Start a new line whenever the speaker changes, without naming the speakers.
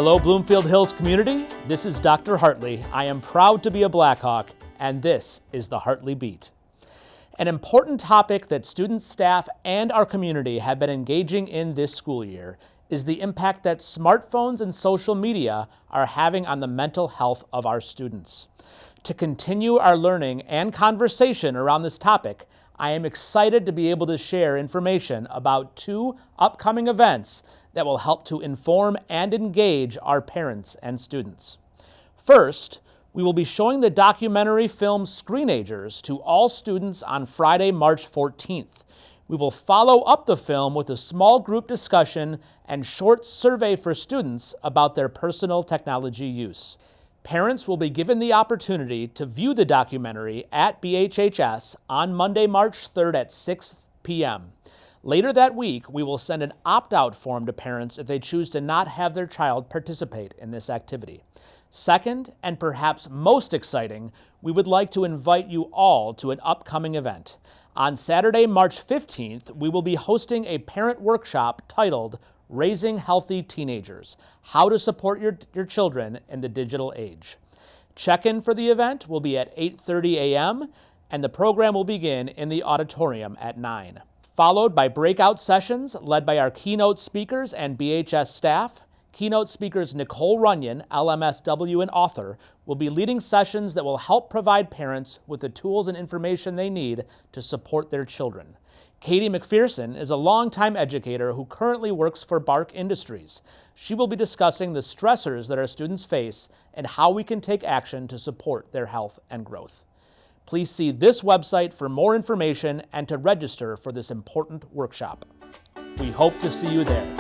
Hello, Bloomfield Hills community. This is Dr. Hart-ley. I am proud to be a Blackhawk, and this is the Hart-ley Beat. An important topic that students, staff, and our community have been engaging in this school year is the impact that smartphones and social media are having on the mental health of our students. To continue our learning and conversation around this topic, I am excited to be able to share information about two upcoming events that will help to inform and engage our parents and students. First, we will be showing the documentary film Screenagers to all students on Friday, March 14th. We will follow up the film with a small group discussion and short survey for students about their personal technology use. Parents will be given the opportunity to view the documentary at BHHS on Monday, March 3rd at 6 p.m. Later that week, we will send an opt-out form to parents if they choose to not have their child participate in this activity. Second, and perhaps most exciting, we would like to invite you all to an upcoming event. On Saturday, March 15th, we will be hosting a parent workshop titled Raising Healthy Teenagers: How to Support Your Children in the Digital Age. Check-in for the event will be at 8:30 a.m., and the program will begin in the auditorium at 9. Followed by breakout sessions led by our keynote speakers and BHS staff. Keynote speakers Nicole Runyon, LMSW and author, will be leading sessions that will help provide parents with the tools and information they need to support their children. Katie McPherson is a longtime educator who currently works for Bark Industries. She will be discussing the stressors that our students face and how we can take action to support their health and growth. Please see this website for more information and to register for this important workshop. We hope to see you there.